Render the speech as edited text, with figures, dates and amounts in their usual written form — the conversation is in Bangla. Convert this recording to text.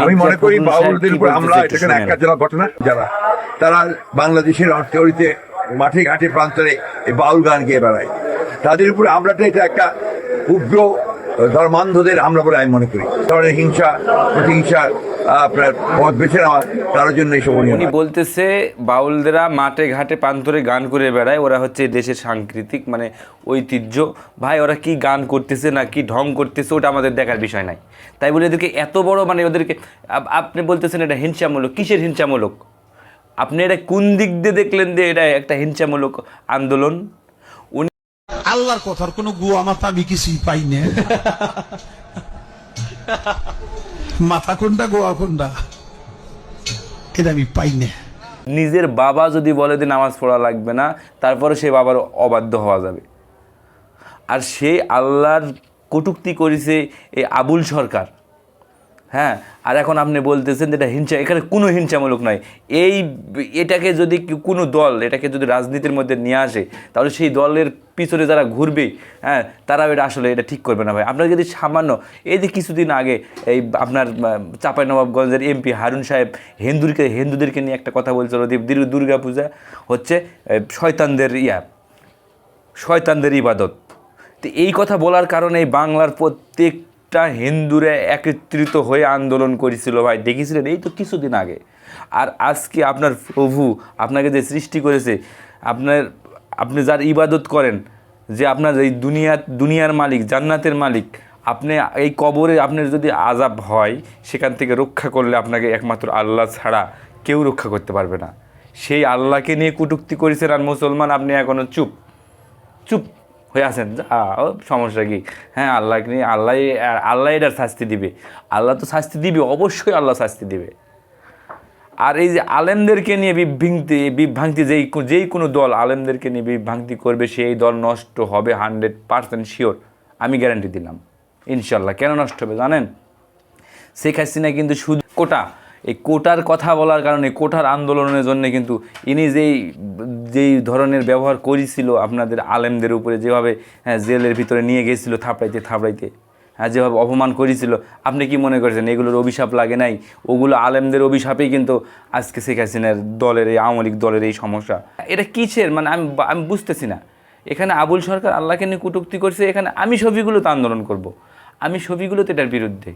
আমি মনে করি বাউলদের উপর হামলা এটা কেন একটা জেলা ঘটনা, যারা তারা বাংলাদেশের অর্থনীতিতে মাঠে ঘাটে প্রান্তরে এই বাউল গান গিয়ে বেড়ায়, তাদের উপর হামলাটা এটা একটা উগ্র ধর্মান্ধদের হামলা বলে আমি মনে করি। ধরনের হিংসা প্রতিহিংসা আপনার পথ বেছে নেওয়া তার জন্য এইসব উনি বলতেছে বাউলদেরা মাঠে ঘাটে প্রান্তরে গান করে বেড়ায়, ওরা হচ্ছে দেশের সাংস্কৃতিক মানে ঐতিহ্য। ভাই ওরা কি গান করতেছে না কি ঢং করতেছে ওটা আমাদের দেখার বিষয় নাই। তাই বলে এদেরকে এত বড় মানে ওদেরকে আপনি বলতেছেন এটা হিংসামূলক, কিসের হিংসামূলক? আপনি এটা কোন দিক দিয়ে দেখলেন যে এটা একটা হিংসামূলক আন্দোলন? উনি আল্লাহর কথার কোনো গুয়া মাথা আমি কিছুই পাই না। মাথা কোনটা গোয়া কোনটা এটা আমি পাই না। নিজের বাবা যদি বলে যে নামাজ পড়া লাগবে না, তারপরে সে বাবার অবাধ্য হওয়া যাবে। আর সে আল্লাহর কটূক্তি করেছে এই আবুল সরকার। হ্যাঁ, আর এখন আপনি বলতেছেন যে এটা হিংসা, এখানে কোনো হিংসামূলক নয়। এটাকে যদি কোনো দল এটাকে যদি রাজনীতির মধ্যে নিয়ে আসে, তাহলে সেই দলের পিছনে যারা ঘুরবে, হ্যাঁ, তারা এটা আসলে এটা ঠিক করবে না ভাই। আপনার যদি সামান্য এই যে কিছুদিন আগে এই আপনার চাঁপাইনবাবগঞ্জের এমপি হারুন সাহেব হিন্দুদেরকে নিয়ে একটা কথা বলছিল, দুর্গা পূজা হচ্ছে শয়তানদের ইবাদত। তো এই কথা বলার কারণে বাংলার প্রত্যেকটা হিন্দুরা একত্রিত হয়ে আন্দোলন করেছিল ভাই, দেখেছিলেন এই তো কিছুদিন আগে। আর আজকে আপনার প্রভু আপনাকে যে সৃষ্টি করেছে, আপনি যার ইবাদত করেন, যে আপনার এই দুনিয়ার মালিক, জান্নাতের মালিক, আপনি এই কবরে আপনার যদি আযাব হয়, সেখান থেকে রক্ষা করলে আপনাকে একমাত্র আল্লাহ ছাড়া কেউ রক্ষা করতে পারবে না। সেই আল্লাহকে নিয়ে কটূক্তি করেছেন, আর মুসলমান আপনি এখনও চুপ হয়ে আছেন। সমস্যা কি? হ্যাঁ, আল্লাহকে নিয়ে আল্লাহ এটার শাস্তি দিবে। আল্লাহ তো শাস্তি দিবে, অবশ্যই আল্লাহ শাস্তি দিবে। আর এই যে আলেমদেরকে নিয়ে বিভ্রান্তি যেই কোনো দল আলেমদেরকে নিয়ে বিভ্রান্তি করবে, সেই দল নষ্ট হবে 100% শিওর, আমি গ্যারান্টি দিলাম ইনশাল্লাহ। কেন নষ্ট হবে জানেন? শেখ হাসিনা কিন্তু শুধু এই কোটার কথা বলার কারণে, কোটার আন্দোলনের জন্য কিন্তু ইনি যেই ধরনের ব্যবহার করেছিল আপনাদের আলেমদের উপরে, যেভাবে জেলের ভিতরে নিয়ে গেছিলো থাপড়াইতে, হ্যাঁ, যেভাবে অপমান করেছিল, আপনি কি মনে করছেন এগুলোর অভিশাপ লাগে নাই? ওগুলো আলেমদের অভিশাপেই কিন্তু আজকে শেখ হাসিনার দলের এই আওয়ামী লীগ দলের এই সমস্যা। এটা কিসের মানে আমি বুঝতেছি না। এখানে আবুল সরকার আল্লাহকে নিয়ে কটূক্তি করছে, এখানে আমি ছবিগুলোতে আন্দোলন করব, আমি ছবিগুলোতে এটার বিরুদ্ধে।